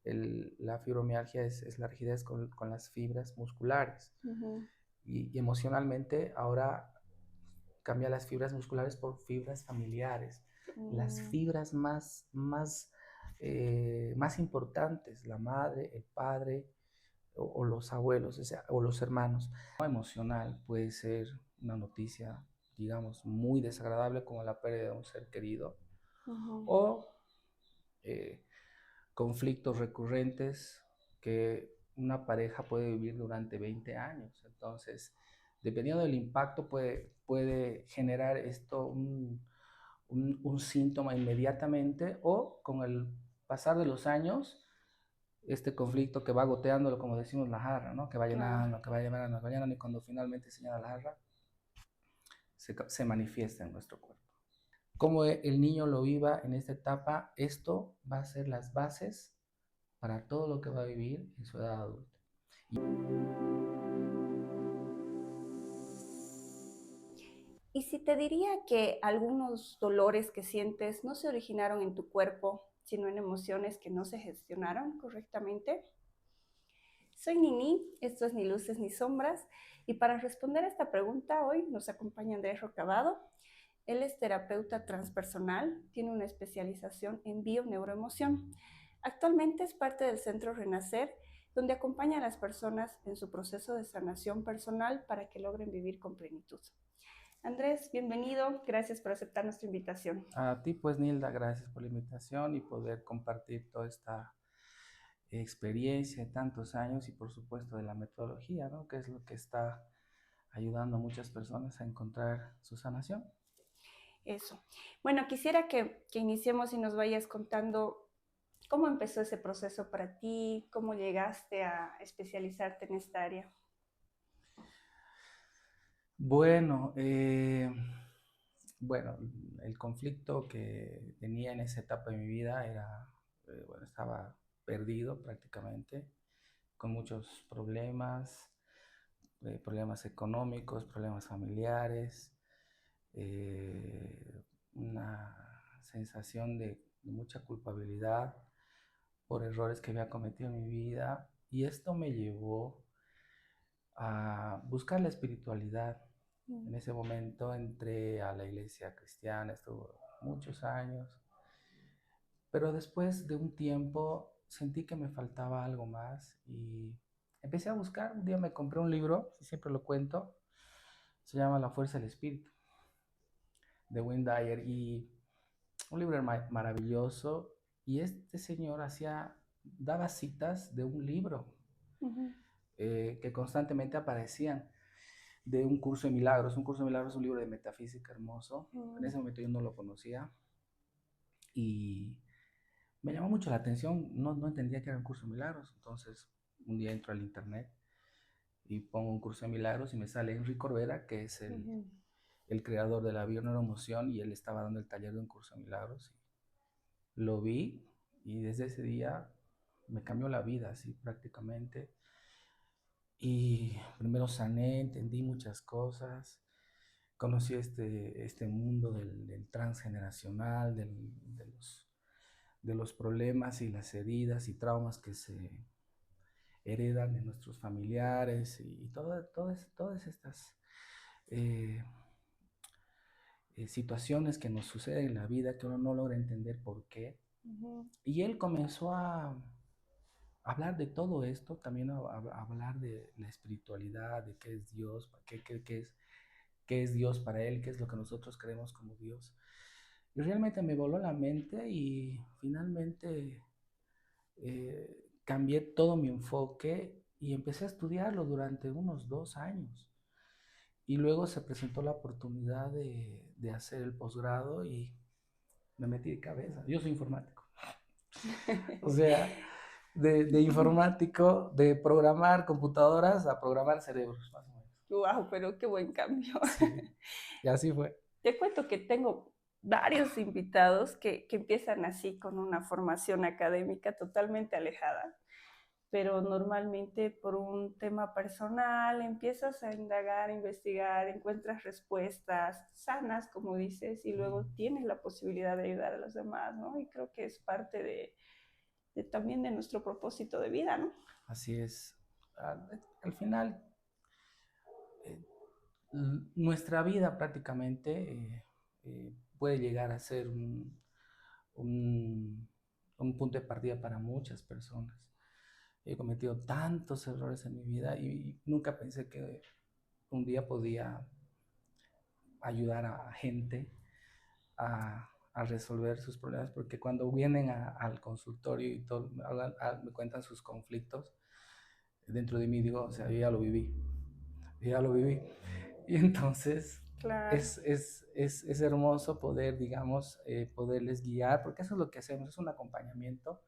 La fibromialgia es la rigidez con las fibras musculares. Ujú. Y emocionalmente ahora cambia las fibras musculares por fibras familiares, las Mm. fibras más importantes, la madre, el padre o los abuelos, o sea, o los hermanos. Lo emocional puede ser una noticia, digamos, muy desagradable como la pérdida de un ser querido, Ujú. o eh, conflictos recurrentes que una pareja puede vivir durante 20 años. Entonces, dependiendo del impacto, puede generar esto un síntoma inmediatamente, o con el pasar de los años, este conflicto que va goteando, como decimos, la jarra, ¿no? Que va Claro. llenando, que va llenando, que va llenando, y cuando finalmente se llena la jarra, se manifiesta en nuestro cuerpo. Cómo el niño lo viva en esta etapa, esto va a ser las bases para todo lo que va a vivir en su edad adulta. Y si te diría que algunos dolores que sientes no se originaron en tu cuerpo, sino en emociones que no se gestionaron correctamente. Soy Nini, esto es Ni Luces ni Sombras, y para responder a esta pregunta hoy nos acompaña Andrés Rocabado. Él es terapeuta transpersonal, tiene una especialización en bio-neuroemoción. Actualmente es parte del Centro Renacer, donde acompaña a las personas en su proceso de sanación personal para que logren vivir con plenitud. Andrés, bienvenido, gracias por aceptar nuestra invitación. A ti, pues, Nilda, gracias por la invitación y poder compartir toda esta experiencia de tantos años, y por supuesto de la metodología, ¿no? Que es lo que está ayudando a muchas personas a encontrar su sanación. Eso. Bueno, quisiera que iniciemos y nos vayas contando cómo empezó ese proceso para ti, cómo llegaste a especializarte en esta área. Bueno, bueno, el conflicto que tenía en esa etapa de mi vida era, bueno, estaba perdido prácticamente, con muchos problemas, problemas económicos, problemas familiares, una sensación de mucha culpabilidad por errores que había cometido en mi vida, y esto me llevó a buscar la espiritualidad. En Mm. ese momento entré a la iglesia cristiana, estuve muchos años, pero después de un tiempo sentí que me faltaba algo más y empecé a buscar. Un día me compré un libro, siempre lo cuento, se llama La Fuerza del Espíritu, de Wayne Dyer, y un libro maravilloso, y este señor daba citas de un libro Ujú. que constantemente aparecían, de un curso de milagros. Un curso de milagros es un libro de metafísica hermoso. En Mm. ese momento yo no lo conocía y me llamó mucho la atención. No entendía que era un curso de milagros. Entonces un día entro al internet y pongo un curso de milagros y me sale Enrique Corbera, que es Ujú. el creador de la bioneuroemoción, y él estaba dando el taller de un curso de milagros. Lo vi y desde ese día me cambió la vida, así prácticamente. Y primero sané, entendí muchas cosas, conocí este mundo del transgeneracional, de los problemas y las heridas y traumas que se heredan de nuestros familiares, y todas estas eh, situaciones que nos suceden en la vida que uno no logra entender por qué. Ujú. Y él comenzó a hablar de todo esto, también a hablar de la espiritualidad, de qué es Dios, qué es Dios para él, qué es lo que nosotros creemos como Dios. Y realmente me voló la mente, y finalmente cambié todo mi enfoque y empecé a estudiarlo durante unos 2 años. Y luego se presentó la oportunidad de hacer el posgrado y me metí de cabeza. Yo soy informático. O sea, de informático, de programar computadoras a programar cerebros, más o menos. Wow, pero qué buen cambio. Sí, y así fue. Te cuento que tengo varios invitados que empiezan así con una formación académica totalmente alejada, pero normalmente por un tema personal empiezas a indagar, a investigar, encuentras respuestas sanas, como dices, y luego tienes la posibilidad de ayudar a los demás, ¿no? Y creo que es parte también de nuestro propósito de vida, ¿no? Así es. Al final, eh, nuestra vida prácticamente puede llegar a ser un, un punto de partida para muchas personas. He cometido tantos errores en mi vida y nunca pensé que un día podía ayudar a gente a resolver sus problemas, porque cuando vienen al consultorio y todo, me cuentan sus conflictos, dentro de mí digo, o sea, yo ya lo viví. Y entonces Claro. es hermoso poder, digamos, poderles guiar, porque eso es lo que hacemos, es un acompañamiento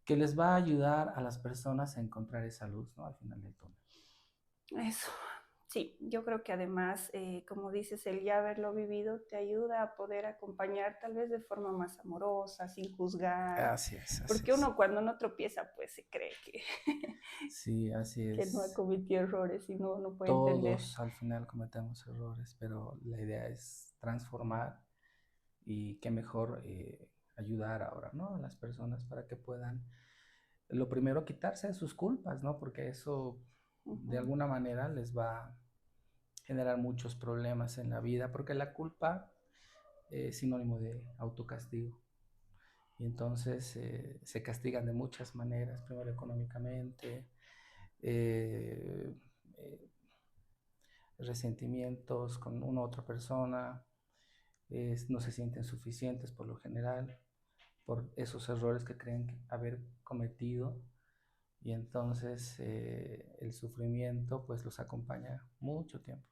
que les va a ayudar a las personas a encontrar esa luz, ¿no? Al final del túnel. Eso, sí, yo creo que además, como dices, el ya haberlo vivido te ayuda a poder acompañar tal vez de forma más amorosa, sin juzgar, Así es, así porque es. uno cuando no tropieza, pues se cree que, Sí, así que no ha es. cometido errores y no puede entender. Todos al final cometemos errores, pero la idea es transformar y qué mejor ayudar ahora, ¿no? A las personas para que puedan, lo primero, quitarse de sus culpas, ¿no? Porque eso de Ujú. alguna manera les va a generar muchos problemas en la vida, porque la culpa es sinónimo de autocastigo. Y entonces se castigan de muchas maneras, primero económicamente, eh, eh, resentimientos con una u otra persona, no se sienten suficientes por lo general, por esos errores que creen haber cometido, y entonces el sufrimiento pues los acompaña mucho tiempo.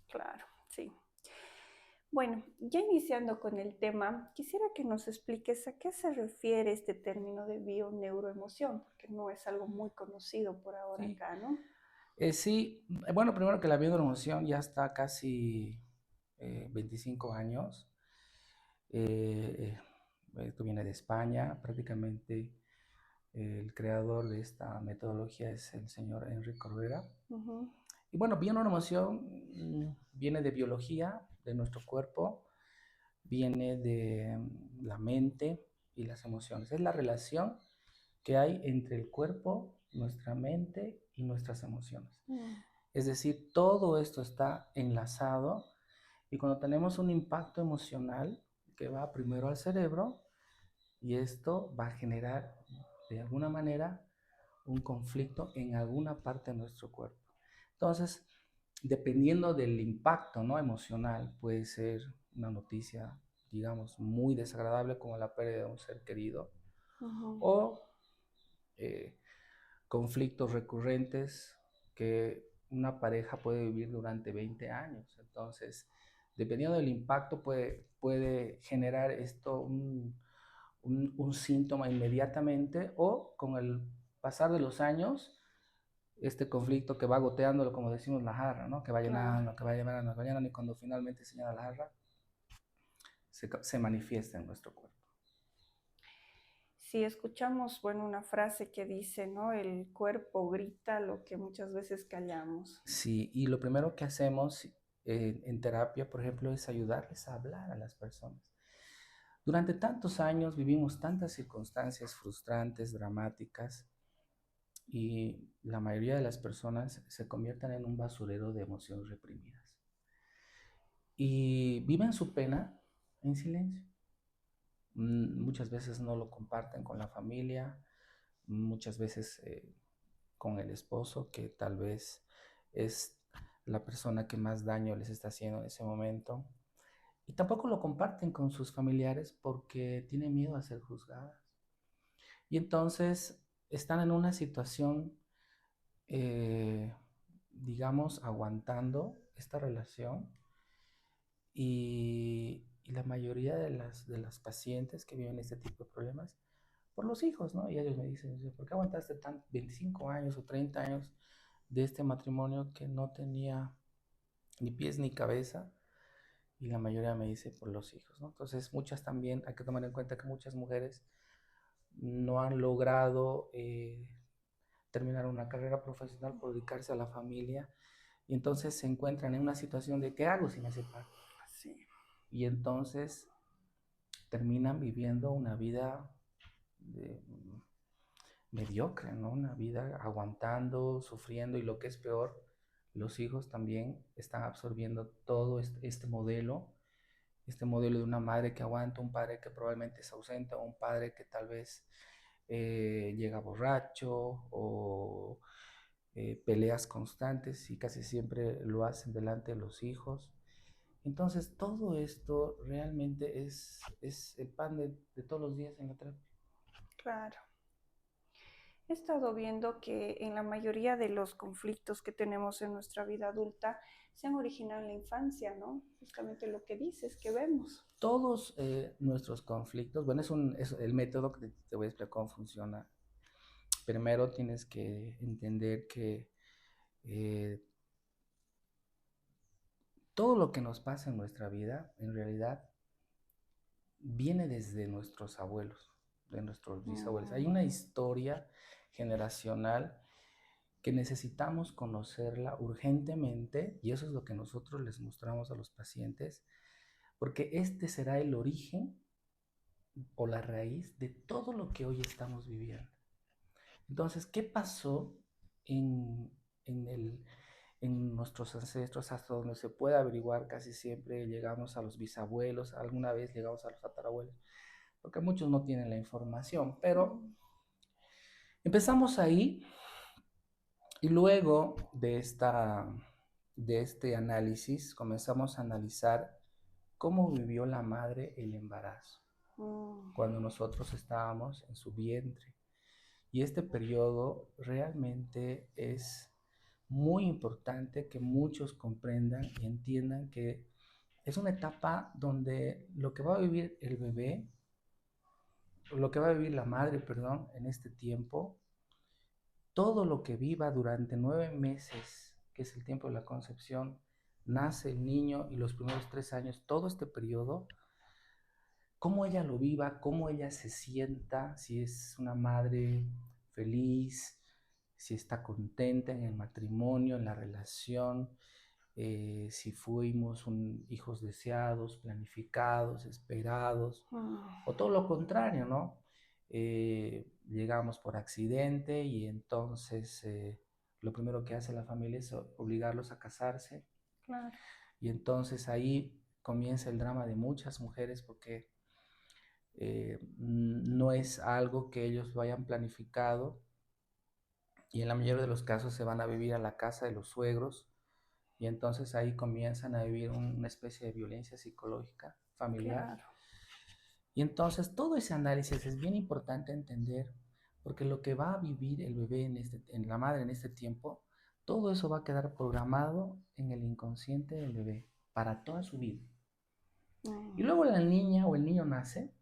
Claro, sí. Bueno, ya iniciando con el tema, quisiera que nos expliques a qué se refiere este término de bioneuroemoción, porque no es algo muy conocido por ahora Sí, acá, ¿no? sí, bueno, primero que la bioemoción ya está casi 25 años. Eh, Esto viene de España, prácticamente el creador de esta metodología es el señor Enrique Corbera. Ujú. Y bueno, bioneuroemoción viene de biología, de nuestro cuerpo, viene de la mente y las emociones. Es la relación que hay entre el cuerpo, nuestra mente y nuestras emociones. Mm. Es decir, todo esto está enlazado, y cuando tenemos un impacto emocional que va primero al cerebro, y esto va a generar de alguna manera un conflicto en alguna parte de nuestro cuerpo. Entonces, dependiendo del impacto, ¿no?, emocional, puede ser una noticia, digamos, muy desagradable como la pérdida de un ser querido, Ujú. o eh, conflictos recurrentes que una pareja puede vivir durante 20 años. Entonces, dependiendo del impacto, puede generar esto un síntoma inmediatamente, o con el pasar de los años, este conflicto que va goteando, como decimos, la jarra, ¿no? Que va Claro. llenando, que va llenando, que va llenando, y cuando finalmente se llena la jarra, se manifiesta en nuestro cuerpo. Si escuchamos, bueno, una frase que dice, ¿no? El cuerpo grita lo que muchas veces callamos. Sí, y lo primero que hacemos en terapia, por ejemplo, es ayudarles a hablar a las personas. Durante tantos años vivimos tantas circunstancias frustrantes, dramáticas, y la mayoría de las personas se convierten en un basurero de emociones reprimidas. Y viven su pena en silencio. Muchas veces no lo comparten con la familia, muchas veces con el esposo, que tal vez es la persona que más daño les está haciendo en ese momento. Y tampoco lo comparten con sus familiares porque tienen miedo a ser juzgadas. Y entonces están en una situación, eh, digamos, aguantando esta relación. Y la mayoría de las pacientes que viven este tipo de problemas, por los hijos, ¿no? Y ellos me dicen, ¿por qué aguantaste 25 años o 30 años de este matrimonio que no tenía ni pies ni cabeza? Y la mayoría me dice por los hijos, ¿no? Entonces, muchas también, hay que tomar en cuenta que muchas mujeres no han logrado terminar una carrera profesional por dedicarse a la familia, y entonces se encuentran en una situación de ¿qué hago si me separo? Sí. Y entonces terminan viviendo una vida de mediocre, ¿no? Una vida aguantando, sufriendo y lo que es peor, los hijos también están absorbiendo todo este modelo de una madre que aguanta, un padre que probablemente es ausente, o un padre que tal vez llega borracho o peleas constantes y casi siempre lo hacen delante de los hijos. Entonces, todo esto realmente es el pan de todos los días en la terapia. Claro. He estado viendo que en la mayoría de los conflictos que tenemos en nuestra vida adulta se han originado en la infancia, ¿no? Justamente lo que dices, que vemos. Todos nuestros conflictos, bueno, es el método que te voy a explicar cómo funciona. Primero tienes que entender que eh, todo lo que nos pasa en nuestra vida, en realidad, viene desde nuestros abuelos, de nuestros bisabuelos. Hay una historia generacional que necesitamos conocerla urgentemente y eso es lo que nosotros les mostramos a los pacientes, porque este será el origen o la raíz de todo lo que hoy estamos viviendo. Entonces, ¿qué pasó en, en, el, en nuestros ancestros? Hasta donde se puede averiguar, casi siempre llegamos a los bisabuelos, alguna vez llegamos a los tatarabuelos, porque muchos no tienen la información, pero empezamos ahí y luego de este análisis comenzamos a analizar cómo vivió la madre el embarazo cuando nosotros estábamos en su vientre. Y este periodo realmente es muy importante que muchos comprendan y entiendan que es una etapa donde lo que va a vivir el bebé, lo que va a vivir la madre, perdón, en este tiempo, todo lo que viva durante 9 meses, que es el tiempo de la concepción, nace el niño y los primeros 3 años, todo este periodo, cómo ella lo viva, cómo ella se sienta, si es una madre feliz, si está contenta en el matrimonio, en la relación, si fuimos hijos deseados, planificados, esperados, o todo lo contrario, ¿no? Llegamos por accidente y entonces lo primero que hace la familia es obligarlos a casarse. Claro. Y entonces ahí comienza el drama de muchas mujeres porque no es algo que ellos lo hayan planificado y en la mayoría de los casos se van a vivir a la casa de los suegros y entonces ahí comienzan a vivir una especie de violencia psicológica familiar. Claro. Y entonces todo ese análisis es bien importante entender porque lo que va a vivir el bebé en la madre en este tiempo, todo eso va a quedar programado en el inconsciente del bebé para toda su vida. Y luego la niña o el niño nace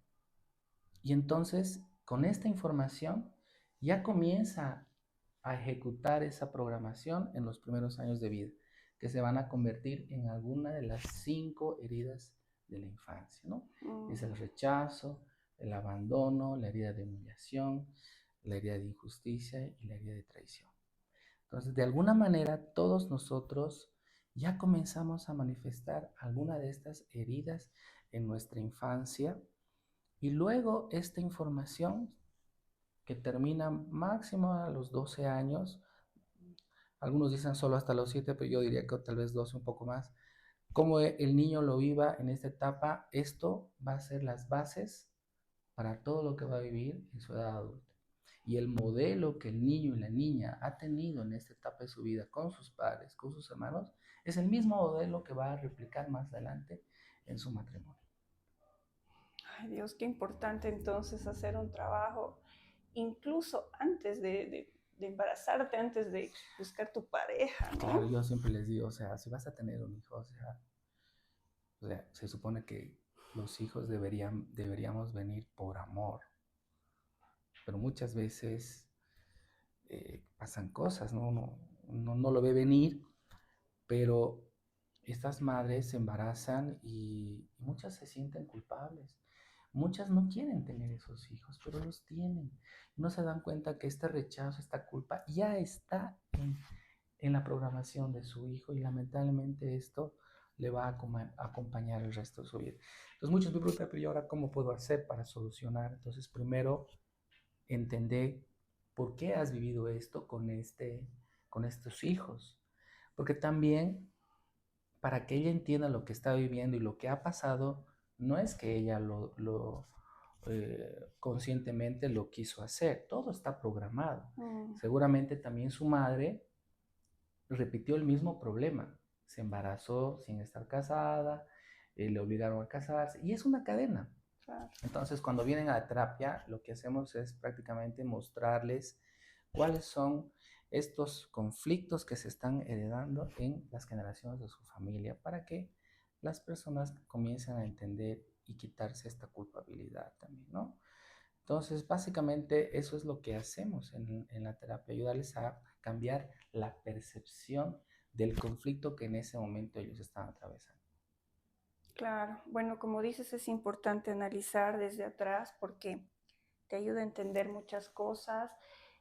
y entonces con esta información ya comienza a ejecutar esa programación en los primeros años de vida, que se van a convertir en alguna de las 5 heridas de la infancia, ¿no? Es el rechazo, el abandono, la herida de humillación, la herida de injusticia y la herida de traición. Entonces, de alguna manera, todos nosotros ya comenzamos a manifestar alguna de estas heridas en nuestra infancia y luego esta información que termina máximo a los 12 años, algunos dicen solo hasta los 7, pero yo diría que tal vez 12, un poco más, como el niño lo viva en esta etapa, esto va a ser las bases para todo lo que va a vivir en su edad adulta. Y el modelo que el niño y la niña ha tenido en esta etapa de su vida con sus padres, con sus hermanos, es el mismo modelo que va a replicar más adelante en su matrimonio. Ay Dios, qué importante entonces hacer un trabajo, incluso antes de embarazarte, antes de buscar tu pareja, ¿no? Claro, yo siempre les digo, o sea, si vas a tener un hijo, o sea se supone que los hijos deberíamos venir por amor, pero muchas veces pasan cosas, ¿no? No lo ve venir, pero estas madres se embarazan y muchas se sienten culpables. Muchas no quieren tener esos hijos, pero los tienen. No se dan cuenta que este rechazo, esta culpa ya está en la programación de su hijo y lamentablemente esto le va a acompañar el resto de su vida. Entonces muchos me preguntan, pero ¿y ahora cómo puedo hacer para solucionar? Entonces primero entender ¿por qué has vivido esto con estos hijos? Porque también para que ella entienda lo que está viviendo y lo que ha pasado, no es que ella conscientemente lo quiso hacer, todo está programado. Seguramente también su madre repitió el mismo problema, se embarazó sin estar casada, le obligaron a casarse y es una cadena. Claro. Entonces, cuando vienen a la terapia, lo que hacemos es prácticamente mostrarles cuáles son estos conflictos que se están heredando en las generaciones de su familia para que las personas comiencen a entender y quitarse esta culpabilidad también, ¿no? Entonces, básicamente eso es lo que hacemos en la terapia, ayudarles a cambiar la percepción del conflicto que en ese momento ellos están atravesando. Claro, bueno, como dices, es importante analizar desde atrás porque te ayuda a entender muchas cosas.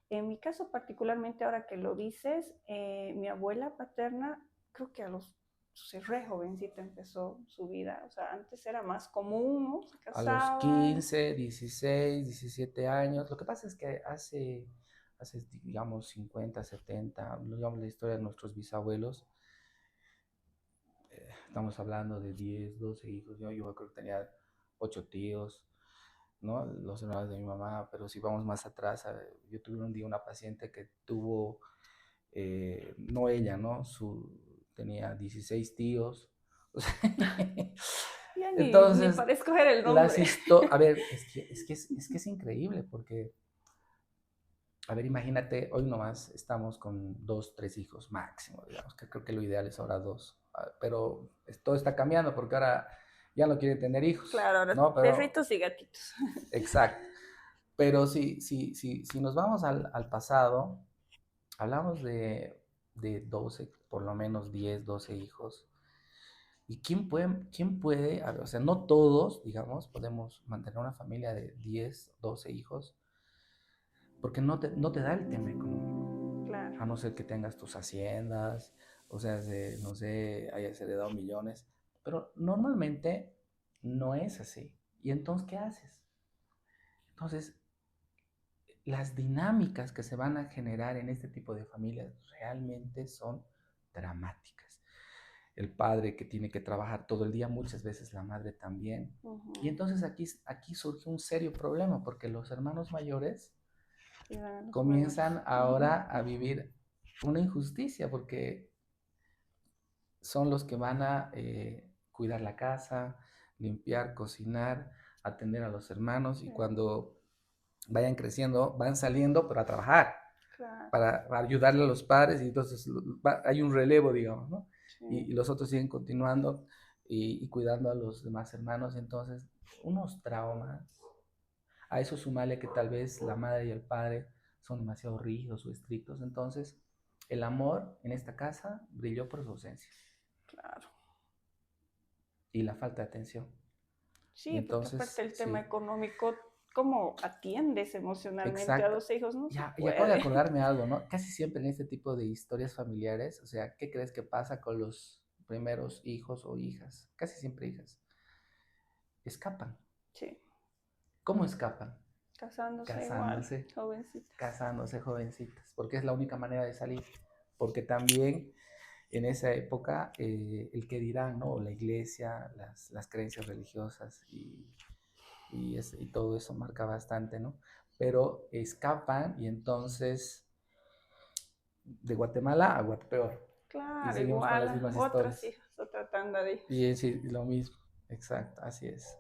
En mi caso, particularmente ahora que lo dices, mi abuela paterna, creo que re jovencita empezó su vida. O sea, antes era más común, ¿no? Se A los casaban. 15, 16, 17 años. Lo que pasa es que hace digamos, 50, 70, digamos, la historia de nuestros bisabuelos, estamos hablando de 10, 12 hijos. Yo creo que tenía 8 tíos, ¿no? Los hermanos de mi mamá, pero si vamos más atrás, yo tuve un día una paciente que tuvo, no ella, ¿no? Tenía 16 tíos. Ya ni Entonces, para escoger el nombre. a ver, es que es increíble porque, a ver, imagínate, hoy nomás estamos con 2, 3 hijos máximo, digamos, que creo que lo ideal es ahora 2, pero todo está cambiando porque ahora ya no quieren tener hijos, Claro, ahora ¿no? Pero, perritos y gatitos. exacto. Pero si nos vamos al pasado, hablamos de 12, por lo menos 10, 12 hijos. ¿Y quién puede, a ver, o sea, no todos, digamos, podemos mantener una familia de 10, 12 hijos, porque no te da el tema económico, Claro. a no ser que tengas tus haciendas, o sea, no sé, hayas heredado millones, pero normalmente no es así. ¿Y entonces qué haces? Entonces, las dinámicas que se van a generar en este tipo de familias realmente son dramáticas. El padre que tiene que trabajar todo el día, muchas veces la madre también. Y entonces aquí surge un serio problema porque los hermanos mayores comienzan ahora a vivir una injusticia porque son los que van a cuidar la casa, limpiar, cocinar, atender a los hermanos y cuando vayan creciendo van saliendo pero a trabajar Claro. para ayudarle a los padres y entonces hay un relevo, digamos, ¿no? Sí. Y los otros siguen continuando y cuidando a los demás hermanos, entonces unos traumas. A eso sumarle que tal vez la madre y el padre son demasiado rígidos o estrictos, entonces el amor en esta casa brilló por su ausencia. Claro. Y la falta de atención. Y Sí, porque aparte entonces, el tema sí, económico, ¿cómo atiendes emocionalmente a exacto. 2 hijos? No se Y acabo de puede. acordarme algo, ¿no? Casi siempre en este tipo de historias familiares, o sea, ¿qué crees que pasa con los primeros hijos o hijas? Casi siempre hijas. Escapan. Sí, ¿Cómo escapan? casándose igual, Casándose, jovencitas. casándose jovencitas, porque es la única manera de salir. Porque también en esa época el que dirán, ¿no? La iglesia, las creencias religiosas y todo eso marca bastante, ¿no? Pero escapan y entonces de Guatemala a Guatepeor y Claro, seguimos con las igual, mismas otras historias. hijas, otra tanda de hijos. Y es lo mismo, exacto, así es.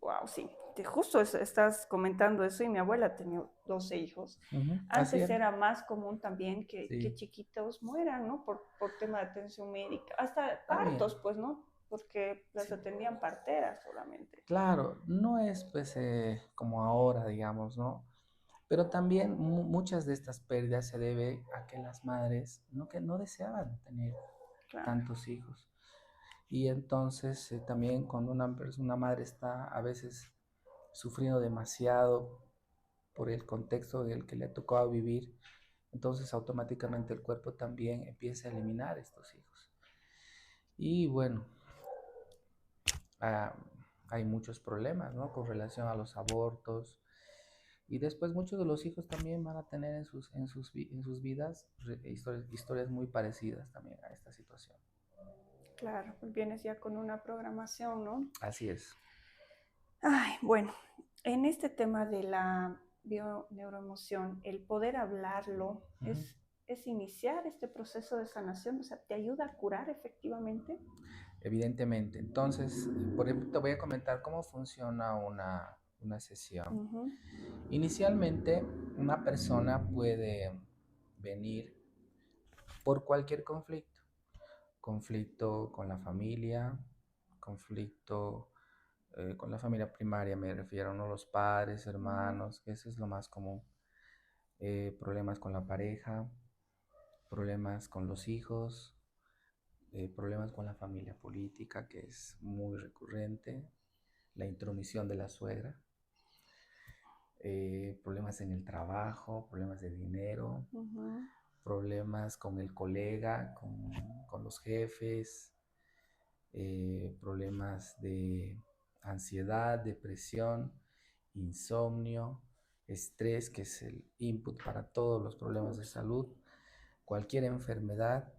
Wow, sí. Justo estás comentando eso y mi abuela tenía 12 hijos. Así Antes era, era más común también que sí, chiquitos mueran, ¿no? Por tema de atención médica. Hasta también. partos, pues, ¿no? Porque las Sí. atendían parteras solamente. Claro, no es pues como ahora, digamos, ¿no? Pero también muchas de estas pérdidas se debe a que las madres que no deseaban tener Claro. tantos hijos. Y entonces también cuando una madre está a veces sufriendo demasiado por el contexto del que le ha tocado vivir, entonces automáticamente el cuerpo también empieza a eliminar estos hijos. Y bueno, ah, hay muchos problemas, ¿no? Con relación a los abortos Y después muchos de los hijos también van a tener en sus vidas historias muy parecidas también a esta situación. Claro, pues vienes ya con una programación, ¿no? Así es. Ay, bueno, en este tema de la bioneuroemoción, el poder hablarlo es iniciar este proceso de sanación, o sea, ¿te ayuda a curar efectivamente? Evidentemente. Entonces, por ejemplo, te voy a comentar cómo funciona una sesión. Inicialmente, una persona puede venir por cualquier conflicto. Conflicto con la familia, conflicto con la familia primaria, me refiero, ¿no? Los padres, hermanos, que eso es lo más común. Problemas con la pareja, problemas con los hijos, problemas con la familia política, que es muy recurrente, la intromisión de la suegra, problemas en el trabajo, problemas de dinero, problemas con el colega, con los jefes, problemas de ansiedad, depresión, insomnio, estrés, que es el input para todos los problemas de salud, cualquier enfermedad.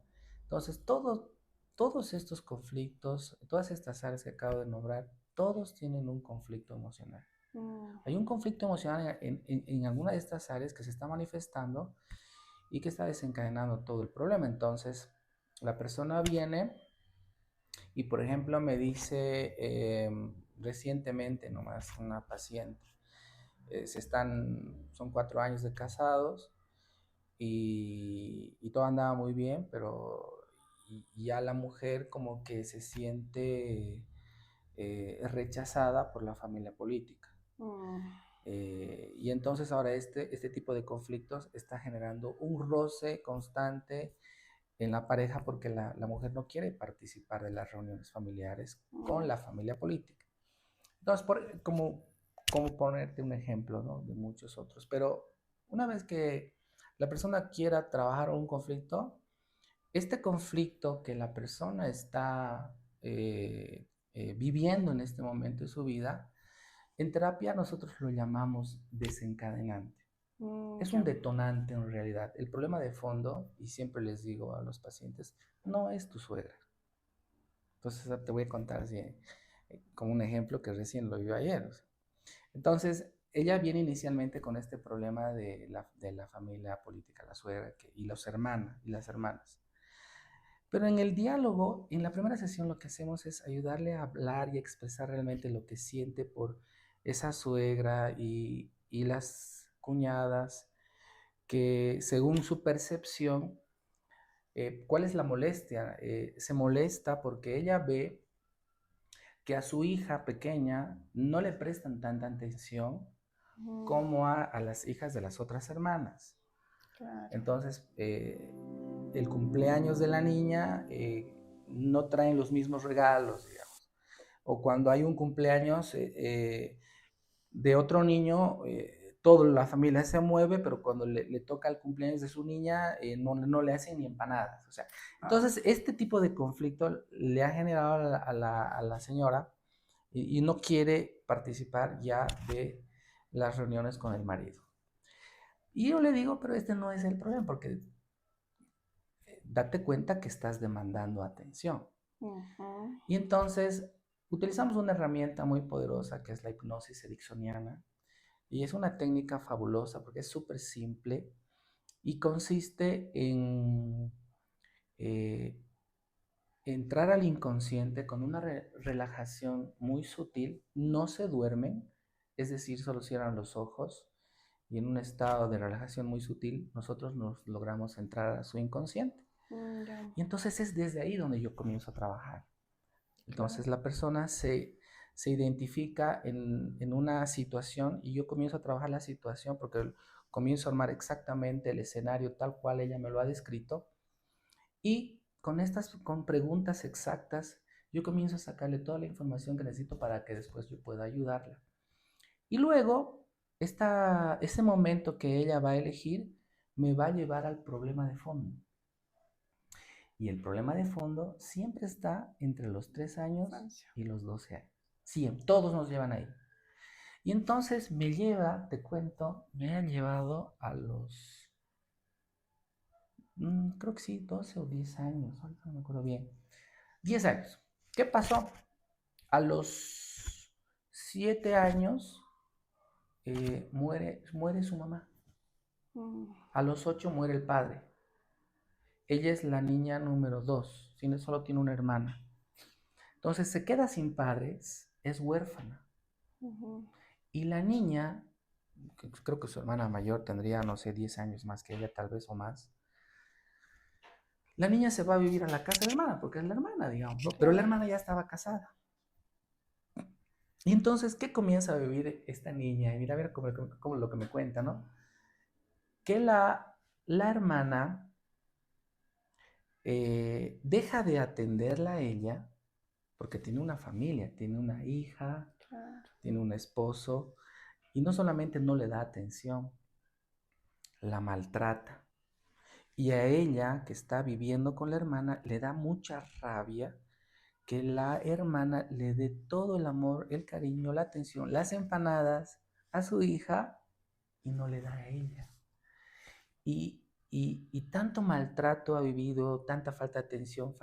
Entonces, todos estos conflictos, todas estas áreas que acabo de nombrar, todos tienen un conflicto emocional. Hay un conflicto emocional en alguna de estas áreas que se está manifestando y que está desencadenando todo el problema. Entonces, la persona viene y, por ejemplo, me dice recientemente nomás una paciente, son 4 años de casados y todo andaba muy bien, pero ya la mujer como que se siente rechazada por la familia política. Y entonces ahora este tipo de conflictos está generando un roce constante en la pareja porque la mujer no quiere participar de las reuniones familiares con la familia política. Entonces, como ponerte un ejemplo, ¿no? De muchos otros. Pero una vez que la persona quiera trabajar un conflicto, este conflicto que la persona está viviendo en este momento de su vida, en terapia nosotros lo llamamos desencadenante. Es un detonante en realidad. El problema de fondo, y siempre les digo a los pacientes, no es tu suegra. Entonces te voy a contar así, como un ejemplo que recién lo viví ayer. Entonces, ella viene inicialmente con este problema de la familia política, la suegra y las hermanas. Pero en el diálogo, en la primera sesión, lo que hacemos es ayudarle a hablar y a expresar realmente lo que siente por esa suegra y las cuñadas, que según su percepción, ¿cuál es la molestia? Se molesta porque ella ve que a su hija pequeña no le prestan tanta atención como a las hijas de las otras hermanas. Claro. Entonces, el cumpleaños de la niña no traen los mismos regalos, digamos. O cuando hay un cumpleaños de otro niño, toda la familia se mueve, pero cuando le toca el cumpleaños de su niña, no le hacen ni empanadas. O sea, entonces, este tipo de conflicto le ha generado a la señora y no quiere participar ya de las reuniones con el marido. Y yo le digo, pero este no es el problema, porque date cuenta que estás demandando atención. Y entonces utilizamos una herramienta muy poderosa que es la hipnosis ericksoniana. Y es una técnica fabulosa porque es súper simple y consiste en entrar al inconsciente con una relajación muy sutil. No se duermen, es decir, solo cierran los ojos y en un estado de relajación muy sutil nosotros nos logramos entrar a su inconsciente. Y entonces es desde ahí donde yo comienzo a trabajar. Entonces la persona se identifica en una situación y yo comienzo a trabajar la situación porque comienzo a armar exactamente el escenario tal cual ella me lo ha descrito y con preguntas exactas yo comienzo a sacarle toda la información que necesito para que después yo pueda ayudarla. Y luego ese momento que ella va a elegir me va a llevar al problema de fondo. Y el problema de fondo siempre está entre los 3 años y los 12 años. Siempre, todos nos llevan ahí. Y entonces me lleva, te cuento, me ha llevado a los, creo que sí, 12 o 10 años, ahorita no me acuerdo bien. 10 años. ¿Qué pasó? A los 7 años muere su mamá. Mm, A los 8 muere el padre. Ella es la niña número 2, solo tiene una hermana. Entonces se queda sin padres, es huérfana. ujú. Y la niña, que creo que su hermana mayor tendría, no sé, 10 años más que ella, tal vez o más. La niña se va a vivir a la casa de la hermana, porque es la hermana, digamos, ¿no? Pero la Claro. hermana ya estaba casada. Y entonces, ¿qué comienza a vivir esta niña? Y mira, a ver cómo lo que me cuenta, ¿no? Que la hermana deja de atenderla a ella, porque tiene una familia, tiene una hija, Claro. tiene un esposo, y no solamente no le da atención, la maltrata. Y a ella, que está viviendo con la hermana, le da mucha rabia que la hermana le dé todo el amor, el cariño, la atención, las empanadas a su hija y no le da a ella. Y tanto maltrato ha vivido, tanta falta de atención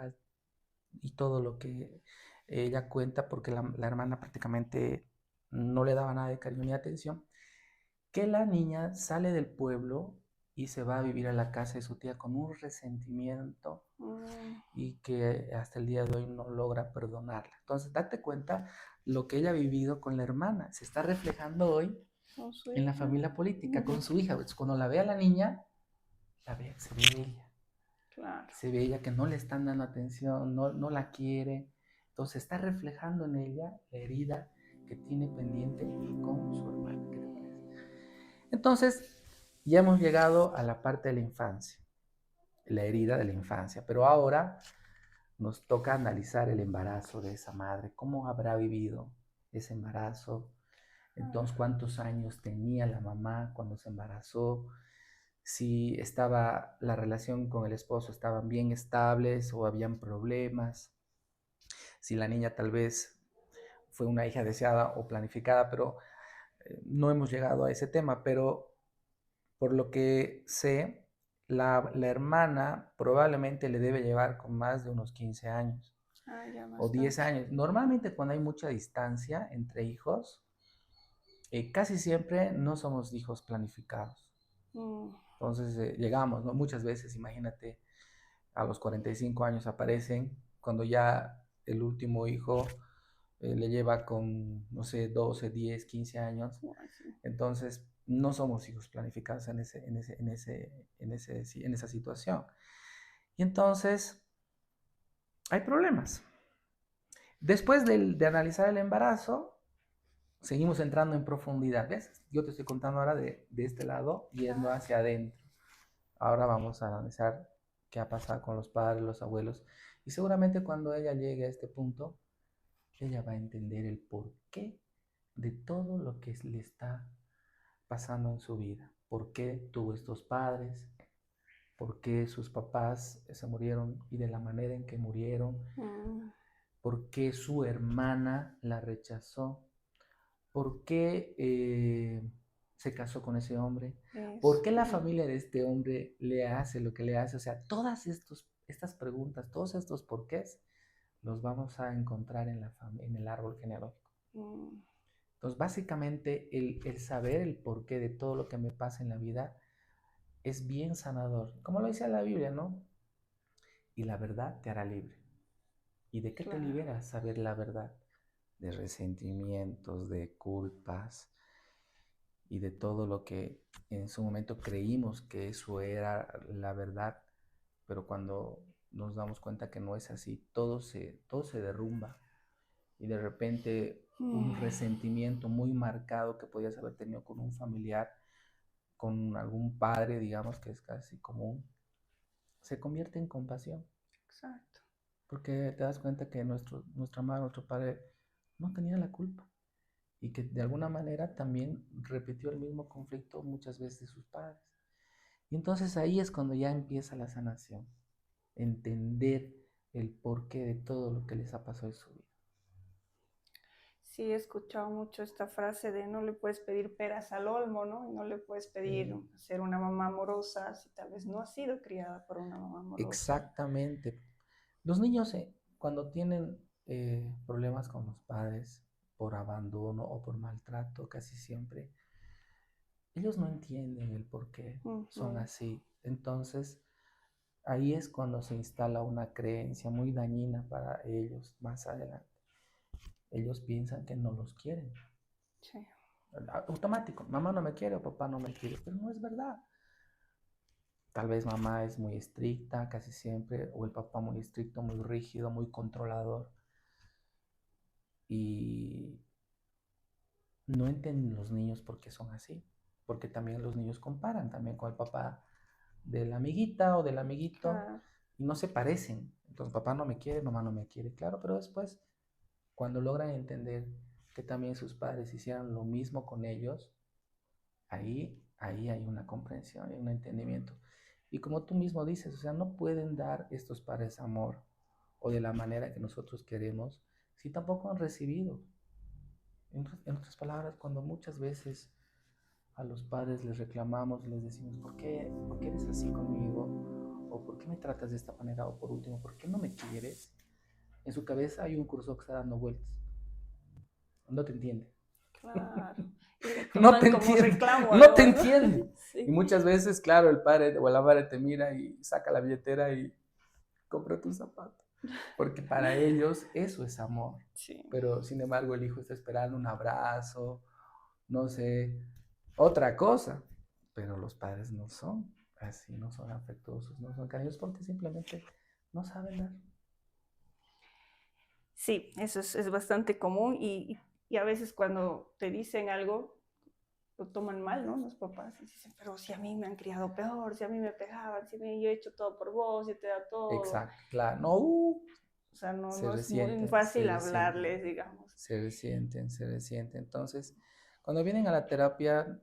y todo lo que ella cuenta, porque la hermana prácticamente no le daba nada de cariño ni atención, que la niña sale del pueblo y se va a vivir a la casa de su tía con un resentimiento Mm, y que hasta el día de hoy no logra perdonarla. Entonces, date cuenta lo que ella ha vivido con la hermana. Se está reflejando hoy con su en la hija. familia política, con Ujú. su hija. Pues, cuando la ve a la niña, se ve ella. Claro. Se ve ella que no le están dando atención, no la quiere. Entonces, está reflejando en ella la herida que tiene pendiente con su hermana. ¿Qué te parece? Entonces, ya hemos llegado a la parte de la infancia, la herida de la infancia, pero ahora nos toca analizar el embarazo de esa madre, cómo habrá vivido ese embarazo, entonces cuántos años tenía la mamá cuando se embarazó, si estaba la relación con el esposo estaban bien estables o habían problemas, si la niña tal vez fue una hija deseada o planificada, pero no hemos llegado a ese tema, pero por lo que sé, la hermana probablemente le debe llevar con más de unos 15 años Ah, ya o 10 bastante. años. Normalmente cuando hay mucha distancia entre hijos, casi siempre no somos hijos planificados. Mm, Entonces llegamos, ¿no? Muchas veces, imagínate, a los 45 años aparecen, cuando ya el último hijo le lleva con, no sé, 12, 10, 15 años. bueno, sí. Entonces, no somos hijos planificados en esa situación. Y entonces, hay problemas. Después de analizar el embarazo, seguimos entrando en profundidad. ¿Ves? Yo te estoy contando ahora de este lado, yendo Claro. hacia adentro. Ahora vamos a analizar qué ha pasado con los padres, los abuelos. Y seguramente cuando ella llegue a este punto, ella va a entender el porqué de todo lo que le está pasando en su vida. ¿Por qué tuvo estos padres? ¿Por qué sus papás se murieron y de la manera en que murieron? Mm, ¿Por qué su hermana la rechazó? ¿Por qué se casó con ese hombre? ¿Por eso. qué la familia de este hombre le hace lo que le hace? O sea, todas estas preguntas, todos estos porqués, los vamos a encontrar en el árbol genealógico. Mm, Entonces, básicamente, el saber el porqué de todo lo que me pasa en la vida es bien sanador. Como lo dice la Biblia, ¿no? Y la verdad te hará libre. ¿Y de qué te claro. libera saber la verdad? De resentimientos, de culpas y de todo lo que en su momento creímos que eso era la verdad, pero cuando nos damos cuenta que no es así, todo se derrumba y de repente un Mm, resentimiento muy marcado que podías haber tenido con un familiar, con algún padre, digamos, que es casi común, se convierte en compasión, exacto. porque te das cuenta que nuestra madre, nuestro padre no tenía la culpa y que de alguna manera también repitió el mismo conflicto muchas veces de sus padres. Y entonces ahí es cuando ya empieza la sanación, entender el porqué de todo lo que les ha pasado en su vida. Sí, he escuchado mucho esta frase de no le puedes pedir peras al olmo, ¿no? Y no le puedes pedir ser una mamá amorosa si tal vez no ha sido criada por una mamá amorosa. Exactamente. Los niños, cuando tienen problemas con los padres por abandono o por maltrato, casi siempre, ellos no entienden el por qué son Ujú. así. Entonces, ahí es cuando se instala una creencia muy dañina para ellos más adelante. Ellos piensan que no los quieren. Sí. Automático, mamá no me quiere o papá no me quiere, pero no es verdad. Tal vez mamá es muy estricta casi siempre, o el papá muy estricto, muy rígido, muy controlador. Y no entienden los niños por qué son así. Porque también los niños comparan también con el papá de la amiguita o del amiguito Claro. y no se parecen. Entonces papá no me quiere, mamá no me quiere. Claro, pero después, cuando logran entender que también sus padres hicieran lo mismo con ellos, ahí hay una comprensión, hay un entendimiento. Y como tú mismo dices, o sea, no pueden dar estos padres amor o de la manera que nosotros queremos si tampoco han recibido. En otras palabras, cuando muchas veces a los padres les reclamamos, les decimos, por qué eres así conmigo? ¿O por qué me tratas de esta manera? O por último, ¿por qué no me quieres? En su cabeza hay un cursor que está dando vueltas. No te entiende. Claro. Y lo No te toman como entiende, reclamo no te luego, ¿no? entiende. Y Sí. muchas veces, claro, el padre o la madre te mira y saca la billetera y compra tu zapato. Porque para ellos eso es amor. Sí. Pero sin embargo el hijo está esperando un abrazo, no sé, otra cosa. Pero los padres no son así, no son afectuosos, no son cariñosos porque simplemente no saben dar. Sí, eso es bastante común y a veces cuando te dicen algo, lo toman mal, ¿no? Los papás y dicen, pero si a mí me han criado peor, si a mí me pegaban, si yo he hecho todo por vos, yo te da todo. Exacto, claro. No, O sea, no, se no es muy resienten, se fácil resienten, hablarles, digamos. se resienten, se resienten. Entonces, cuando vienen a la terapia,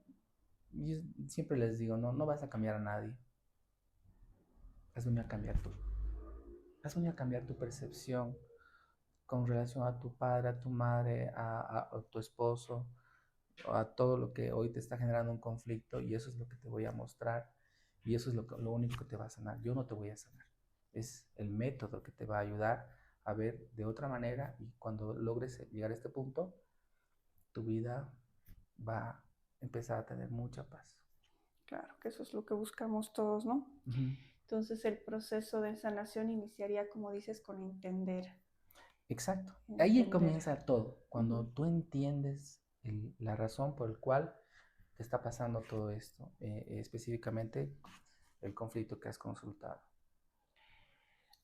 yo siempre les digo, no, no vas a cambiar a nadie. Has venido a cambiar tú. Has venido a cambiar tu percepción con relación a tu padre, a tu madre, a tu esposo, a todo lo que hoy te está generando un conflicto y eso es lo que te voy a mostrar y eso es lo único que te va a sanar. Yo no te voy a sanar. Es el método que te va a ayudar a ver de otra manera y cuando logres llegar a este punto, tu vida va a empezar a tener mucha paz. Claro, que eso es lo que buscamos todos, ¿no? Uh-huh. Entonces el proceso de sanación iniciaría, como dices, con entender. Exacto. Ahí Entender. comienza todo. Cuando Uh-huh. tú entiendes la razón por la cual te está pasando todo esto, específicamente el conflicto que has consultado.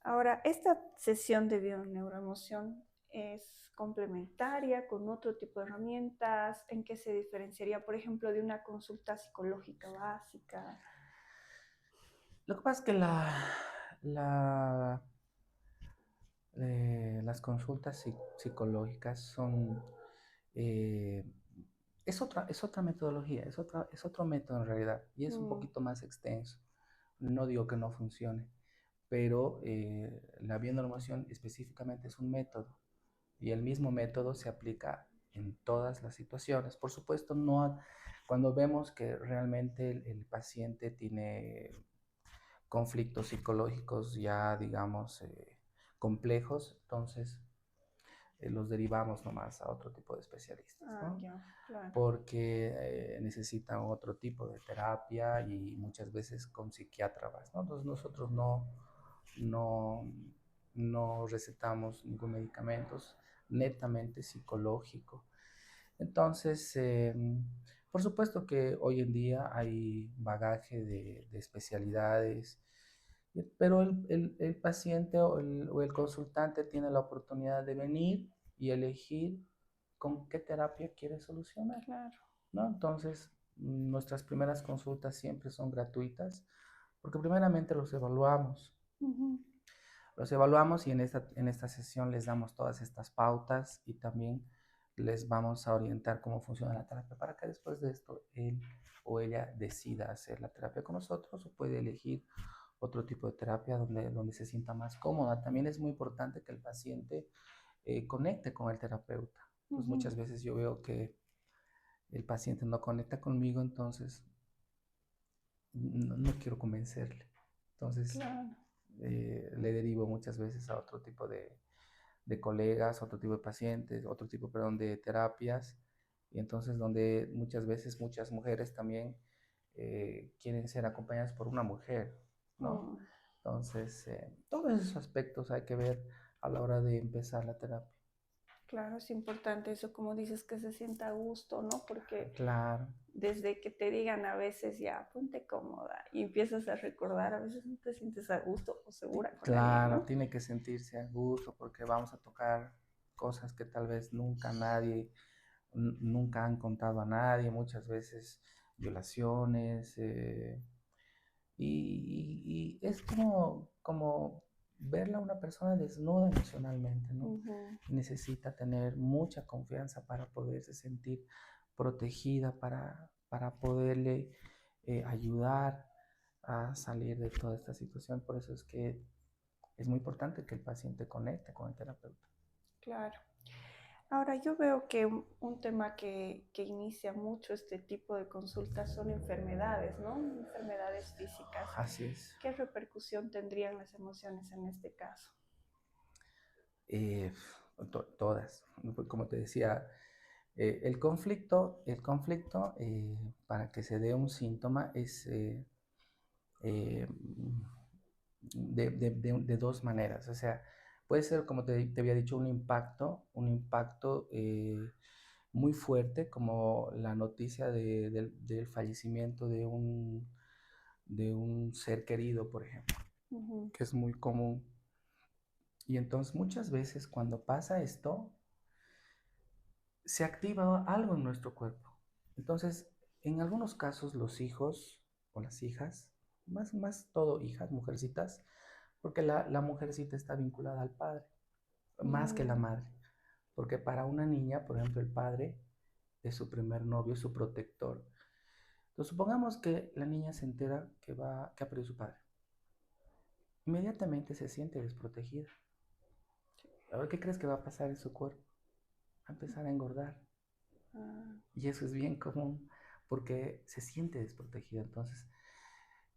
Ahora, esta sesión de bioneuroemoción es complementaria con otro tipo de herramientas. ¿En qué se diferenciaría, por ejemplo, de una consulta psicológica básica? Lo que pasa es que la, las consultas psicológicas son, eh, es otra metodología, es otro método en realidad y es un Mm. poquito más extenso. No digo que no funcione, pero la bionormación específicamente es un método y el mismo método se aplica en todas las situaciones. Por supuesto, no cuando vemos que realmente el paciente tiene conflictos psicológicos ya, digamos, complejos, entonces los derivamos nomás a otro tipo de especialistas, Ah, ¿no? ya, claro. Porque necesitan otro tipo de terapia y muchas veces con psiquiatras, ¿no? Entonces nosotros no, no recetamos ningún medicamento, netamente psicológico. Entonces, por supuesto que hoy en día hay bagaje de especialidades, pero el paciente o el consultante tiene la oportunidad de venir y elegir con qué terapia quiere solucionar, Claro. ¿no? Entonces, nuestras primeras consultas siempre son gratuitas, porque primeramente los evaluamos. Uh-huh. Los evaluamos y en esta sesión les damos todas estas pautas y también les vamos a orientar cómo funciona la terapia para que después de esto él o ella decida hacer la terapia con nosotros o puede elegir otro tipo de terapia donde se sienta más cómoda. También es muy importante que el paciente conecte con el terapeuta. Pues muchas veces yo veo que el paciente no conecta conmigo, entonces no quiero convencerle. Entonces Claro. le derivo muchas veces a otro tipo de colegas, otro tipo de pacientes, otro tipo, perdón, de terapias. Y entonces donde muchas veces muchas mujeres también quieren ser acompañadas por una mujer, ¿no? Mm. Entonces, todos esos aspectos hay que ver a la hora de empezar la terapia. Claro, es importante eso, como dices, que se sienta a gusto, ¿no? Porque Claro, desde que te digan a veces ya, ponte cómoda y empiezas a recordar, a veces no te sientes a gusto o segura con alguien, claro, ¿no? tiene que sentirse a gusto porque vamos a tocar cosas que tal vez nunca nadie, nunca han contado a nadie, muchas veces violaciones, y es como verla a una persona desnuda emocionalmente, ¿no? Ujú. Necesita tener mucha confianza para poderse sentir protegida, para poderle ayudar a salir de toda esta situación. Por eso es que es muy importante que el paciente conecte con el terapeuta. Claro. Ahora, yo veo que un tema que inicia mucho este tipo de consultas son enfermedades, ¿no? Enfermedades físicas. Así es. ¿Qué repercusión tendrían las emociones en este caso? Eh, Todas. Como te decía, el conflicto para que se dé un síntoma es eh, de dos maneras. O sea, puede ser, como te había dicho, un impacto muy fuerte, como la noticia del fallecimiento de un ser querido, por ejemplo, Ujú. que es muy común. Y entonces muchas veces cuando pasa esto, se activa algo en nuestro cuerpo. Entonces, en algunos casos los hijos o las hijas, más todo hijas, mujercitas, porque la mujercita está vinculada al padre, más que la Mm. madre. Porque para una niña, por ejemplo, el padre es su primer novio, su protector. Entonces, supongamos que la niña se entera que ha perdido su padre. Inmediatamente se siente desprotegida. Ahora, ¿qué crees que va a pasar en su cuerpo? Va a empezar a engordar. Ah. Y eso es bien común porque se siente desprotegida. Entonces,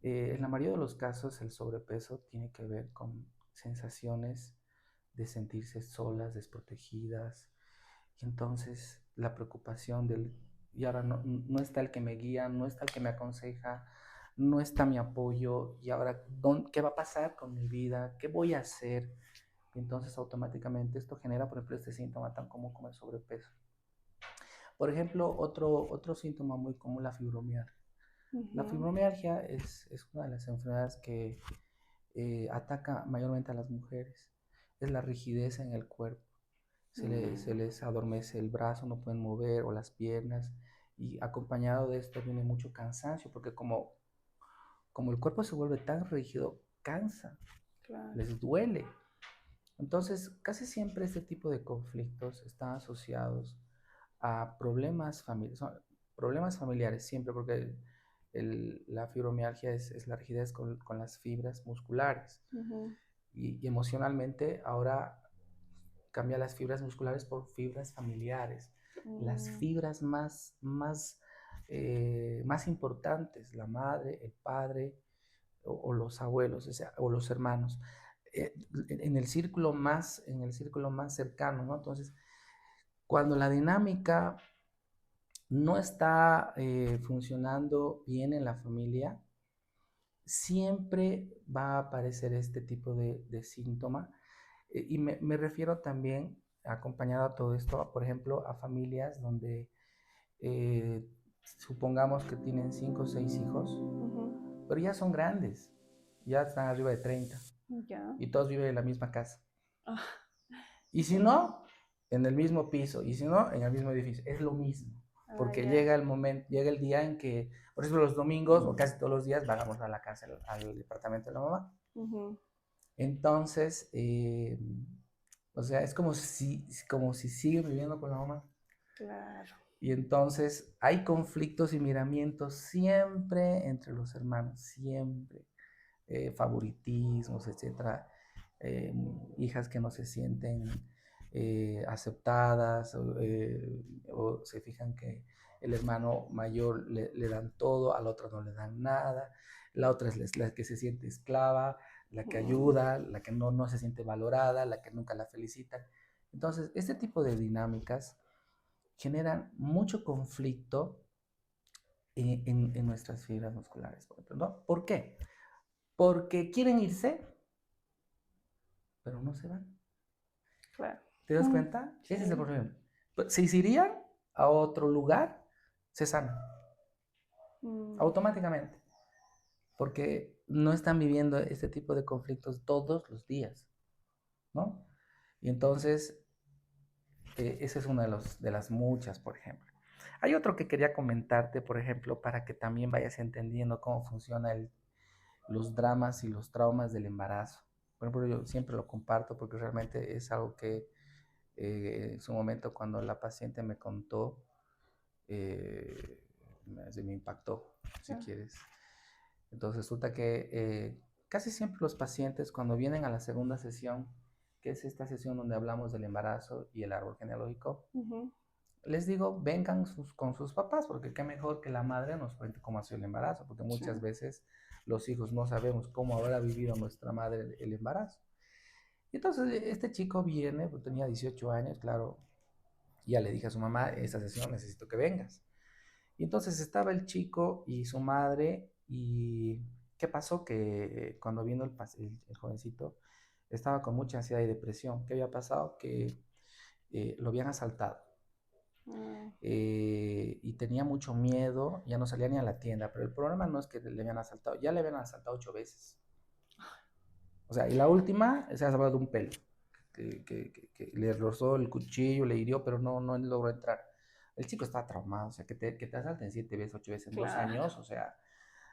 en la mayoría de los casos, el sobrepeso tiene que ver con sensaciones de sentirse solas, desprotegidas. Y entonces la preocupación y ahora no está el que me guía, no está el que me aconseja, no está mi apoyo, y ahora, ¿qué va a pasar con mi vida? ¿Qué voy a hacer? Y entonces automáticamente esto genera, por ejemplo, este síntoma tan común como el sobrepeso. Por ejemplo, otro síntoma muy común, la fibromialgia. La Ujú. fibromialgia es una de las enfermedades que ataca mayormente a las mujeres. Es la rigidez en el cuerpo. Se Mm. les adormece el brazo, no pueden mover, o las piernas. Y acompañado de esto viene mucho cansancio, porque como el cuerpo se vuelve tan rígido, cansa, Claro. les duele. Entonces, casi siempre este tipo de conflictos están asociados a problemas familiares, siempre, porque la fibromialgia es la rigidez con las fibras musculares. Ujú. Y emocionalmente ahora cambia las fibras musculares por fibras familiares, las Mm. fibras más importantes, la madre, el padre o los abuelos, o sea, o los hermanos, en el círculo más cercano, ¿no? Entonces, cuando la dinámica no está funcionando bien en la familia, siempre va a aparecer este tipo de síntoma. Y me refiero también, acompañado a todo esto, por ejemplo, a familias donde supongamos que tienen 5 o 6 hijos, Ujú. pero ya son grandes, ya están arriba de 30 Ya. y todos viven en la misma casa. Ah. Y si Sí. no, en el mismo piso, y si no, en el mismo edificio. Es lo mismo, Ah, porque ya. llega el día en que, por ejemplo, los domingos o casi todos los días vamos a la casa, al departamento de la mamá. Ujú. Entonces, o sea, es como si siguen viviendo con la mamá. Claro. Y entonces hay conflictos y miramientos siempre entre los hermanos, siempre. Favoritismos, etcétera. Hijas que no se sienten aceptadas, o se fijan que el hermano mayor le dan todo, a la otra no le dan nada, la otra es la que se siente esclava, la que ayuda, la que no se siente valorada, la que nunca la felicitan. Entonces, este tipo de dinámicas generan mucho conflicto en nuestras fibras musculares, por ejemplo, ¿no? ¿Por qué? Porque quieren irse, pero no se van. Claro. ¿Te das cuenta? Sí. Ese es el problema. Si se irían a otro lugar, se sanan automáticamente, porque no están viviendo este tipo de conflictos todos los días, ¿no? Y entonces, esa es una de las muchas, por ejemplo. Hay otro que quería comentarte, por ejemplo, para que también vayas entendiendo cómo funciona los dramas y los traumas del embarazo. Por ejemplo, yo siempre lo comparto porque realmente es algo que en su momento cuando la paciente me contó, me impactó, si quieres. Entonces resulta que casi siempre los pacientes cuando vienen a la segunda sesión, que es esta sesión donde hablamos del embarazo y el árbol genealógico, les digo, vengan con sus papás, porque qué mejor que la madre nos cuente cómo ha sido el embarazo, porque muchas veces los hijos no sabemos cómo habrá vivido nuestra madre el embarazo. Y entonces este chico viene, pues tenía 18 años, claro, y ya le dije a su mamá, esta sesión necesito que vengas. Y entonces estaba el chico y su madre, y ¿qué pasó? Que cuando vino el jovencito, estaba con mucha ansiedad y depresión. ¿Qué había pasado? Que lo habían asaltado. Y tenía mucho miedo, ya no salía ni a la tienda, pero el problema no es que le habían asaltado, ya le habían asaltado 8 veces. O sea, y la última se ha salvado de un pelo, que le rozó el cuchillo, le hirió, pero no logró entrar. El chico estaba traumado, o sea, que te asalten 7 veces, 8 veces en 2 años, o sea,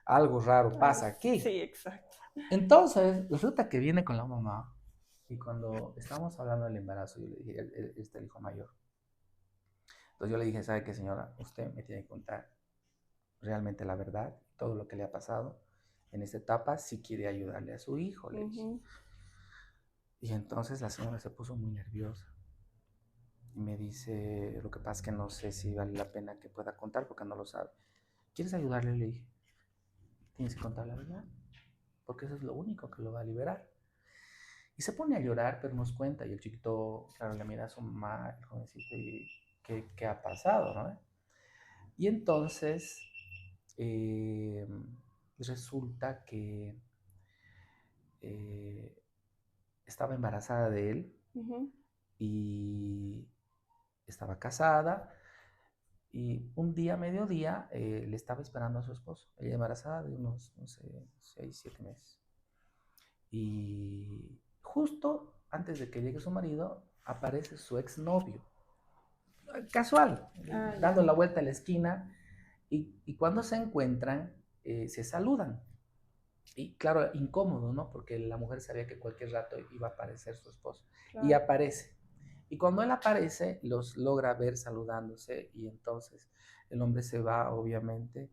algo raro pasa aquí. Sí, exacto. Entonces, resulta que viene con la mamá, y cuando estábamos hablando del embarazo, yo le dije, este es el hijo mayor. Entonces yo le dije, ¿sabe qué, señora? Usted me tiene que contar realmente la verdad, todo lo que le ha pasado en esta etapa, si quiere ayudarle a su hijo, le dije. Y entonces la señora se puso muy nerviosa. Y me dice, lo que pasa es que no sé si vale la pena que pueda contar porque no lo sabe. ¿Quieres ayudarle? Le dije. Tienes que contar la verdad, porque eso es lo único que lo va a liberar. Y se pone a llorar, pero nos cuenta. Y el chiquito, claro, le mira a su mamá, el jovencito, y ¿qué ha pasado, no? Y entonces resulta que eh, estaba embarazada de él y estaba casada, y un día, mediodía, le estaba esperando a su esposo. Ella embarazada de unos, no sé, 6, 7 meses. Y justo antes de que llegue su marido, aparece su exnovio, casual, dando la vuelta a la esquina, y cuando se encuentran, se saludan. Y claro, incómodo, ¿no? Porque la mujer sabía que cualquier rato iba a aparecer su esposo. Claro. Y aparece. Y cuando él aparece, los logra ver saludándose, y entonces el hombre se va, obviamente,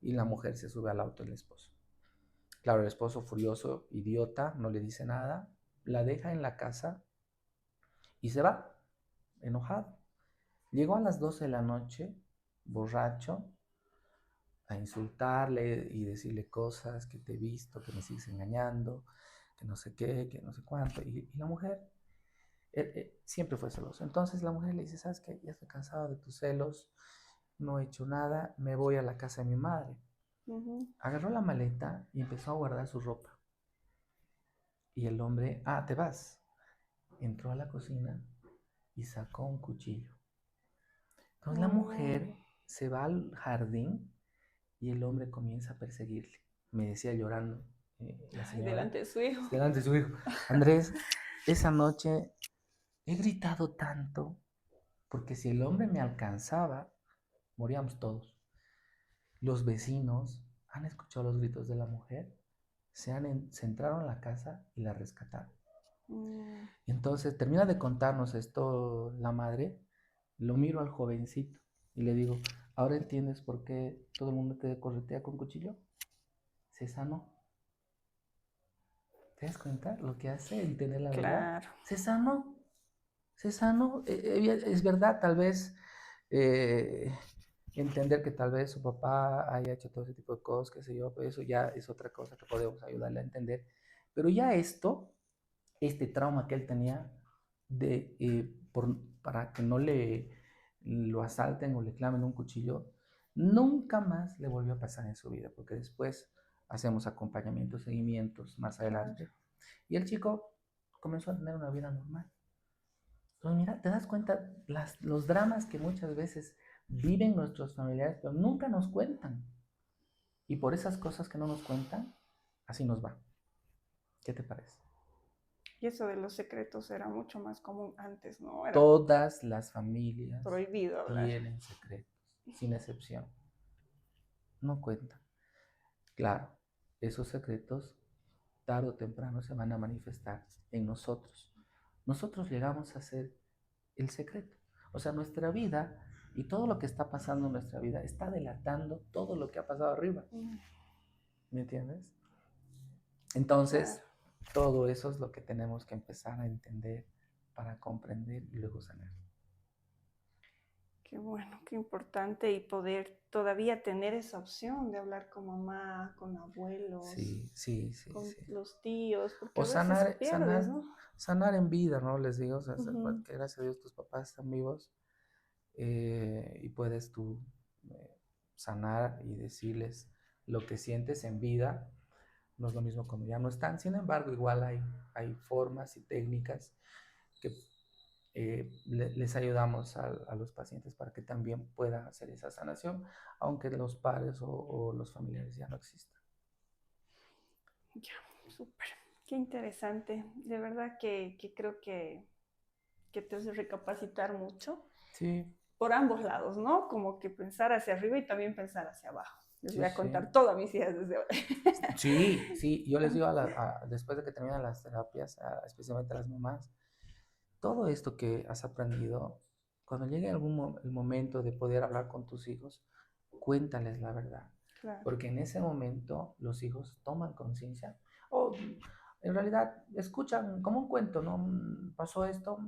y la mujer se sube al auto del esposo. Claro, el esposo furioso, idiota, no le dice nada, la deja en la casa y se va, enojado. Llegó a las 12 de la noche, borracho, a insultarle y decirle cosas, que te he visto, que me sigues engañando, que no sé qué, que no sé cuánto. Y la mujer siempre fue celosa. Entonces la mujer le dice, ¿sabes qué? Ya estoy cansada de tus celos, no he hecho nada, me voy a la casa de mi madre. Agarró la maleta y empezó a guardar su ropa. Y el hombre, te vas. Entró a la cocina y sacó un cuchillo. Entonces la mujer se va al jardín y el hombre comienza a perseguirle. Me decía llorando la señora. Delante de su hijo. Delante de su hijo. Andrés, esa noche he gritado tanto porque si el hombre me alcanzaba, moríamos todos. Los vecinos han escuchado los gritos de la mujer, se entraron a la casa y la rescataron. Entonces termina de contarnos esto la madre, lo miro al jovencito y le digo, ¿ahora entiendes por qué todo el mundo te corretea con cuchillo? Se sanó. ¿Te das cuenta lo que hace el tener la verdad? Se sanó. se sanó. Es verdad, tal vez eh, entender que tal vez su papá haya hecho todo ese tipo de cosas, qué sé yo, pues eso ya es otra cosa que podemos ayudarle a entender. Pero ya esto, este trauma que él tenía para que no lo asalten o le clamen un cuchillo, nunca más le volvió a pasar en su vida, porque después hacemos acompañamientos, seguimientos más Claro. adelante. Y el chico comenzó a tener una vida normal. Entonces, mira, te das cuenta los dramas que muchas veces viven nuestros familiares, pero nunca nos cuentan. Y por esas cosas que no nos cuentan, así nos va. ¿Qué te parece? Y eso de los secretos era mucho más común antes, ¿no? Era Todas las familias prohibido hablar. tienen secretos, sin excepción. No cuentan. Claro, esos secretos tarde o temprano se van a manifestar en nosotros. Nosotros llegamos a ser el secreto. O sea, nuestra vida y todo lo que está pasando en nuestra vida está delatando todo lo que ha pasado arriba. ¿Me entiendes? Claro. Entonces, todo eso es lo que tenemos que empezar a entender para comprender y luego sanar. Qué bueno, qué importante y poder todavía tener esa opción de hablar con mamá, con abuelos, Sí, sí, sí, con sí. los tíos, porque O a veces sanar, pierdes, sanar, ¿no? sanar en vida, ¿no? Les digo, o sea, Ujú. que gracias a Dios tus papás están vivos, y puedes tú sanar y decirles lo que sientes en vida. No es lo mismo cuando ya no están. Sin embargo, igual hay formas y técnicas que les ayudamos a los pacientes para que también puedan hacer esa sanación, aunque los padres o los familiares ya no existan. Ya, súper. Qué interesante. De verdad que creo que te hace recapacitar mucho Sí, por ambos lados, ¿no? Como que pensar hacia arriba y también pensar hacia abajo. Les sí, voy a sí. contar todo a mis hijas desde hoy. Sí, sí, yo les digo después de que terminan las terapias, especialmente a las mamás, todo esto que has aprendido, cuando llegue el momento de poder hablar con tus hijos, cuéntales la verdad, Claro. porque en ese momento los hijos toman conciencia o en realidad escuchan como un cuento, ¿no? Pasó esto,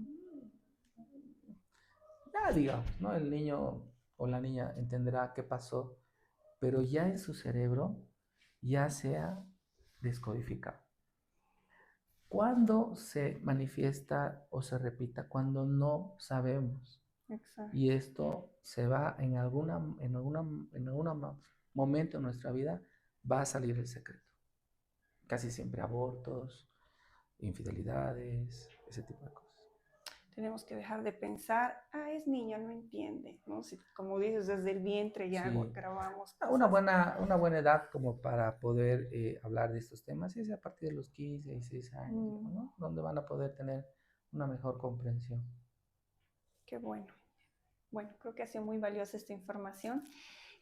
ya digamos, ¿no? El niño o la niña entenderá qué pasó, pero ya en su cerebro ya se ha descodificado. ¿Cuándo se manifiesta o se repita? Cuando no sabemos. Exacto. Y esto se va en alguna momento en nuestra vida, va a salir el secreto. Casi siempre abortos, infidelidades, ese tipo de cosas. Tenemos que dejar de pensar, es niño, no entiende, ¿no? Si, como dices, desde el vientre ya Sí, grabamos una cosas. buena edad como para poder hablar de estos temas es a partir de los 15, 16 años, Mm, ¿no? Donde van a poder tener una mejor comprensión. qué bueno. Bueno, creo que ha sido muy valiosa esta información.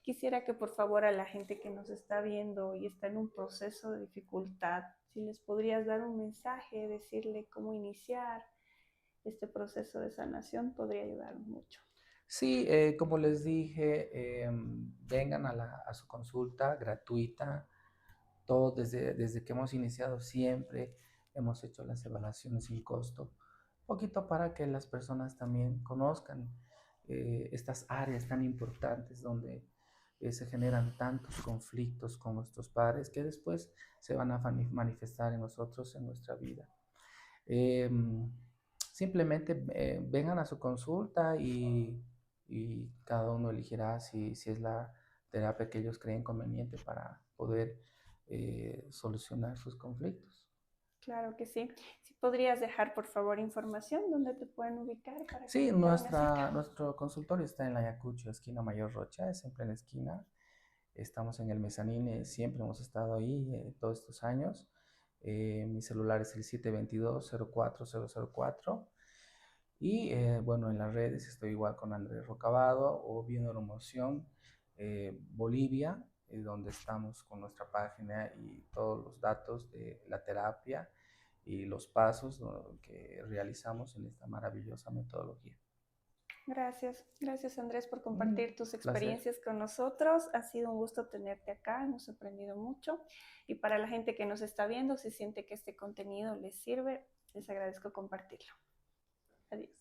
Quisiera que por favor a la gente que nos está viendo y está en un proceso de dificultad, si les podrías dar un mensaje, decirle cómo iniciar este proceso de sanación, podría ayudar mucho. Sí, como les dije, vengan a su consulta gratuita. Todo desde que hemos iniciado siempre hemos hecho las evaluaciones sin costo, poquito para que las personas también conozcan estas áreas tan importantes donde se generan tantos conflictos con nuestros padres que después se van a manifestar en nosotros en nuestra vida. Eh, Simplemente vengan a su consulta y cada uno elegirá si es la terapia que ellos creen conveniente para poder solucionar sus conflictos. Claro que sí. Si podrías dejar por favor información donde te pueden ubicar para Sí, concretar una cita. nuestro consultorio está en la Ayacucho, esquina Mayor Rocha, es siempre en la esquina. Estamos en el mezzanine, siempre hemos estado ahí todos estos años. Mi celular es el 722-04004. Y bueno, en las redes estoy igual con Andrés Rocabado o Bioneuromoción Bolivia, donde estamos con nuestra página y todos los datos de la terapia y los pasos, ¿no?, que realizamos en esta maravillosa metodología. Gracias, gracias Andrés por Un compartir tus placer. experiencias con nosotros. Ha sido un gusto tenerte acá, hemos aprendido mucho. Y para la gente que nos está viendo, si siente que este contenido les sirve, les agradezco compartirlo. Adiós.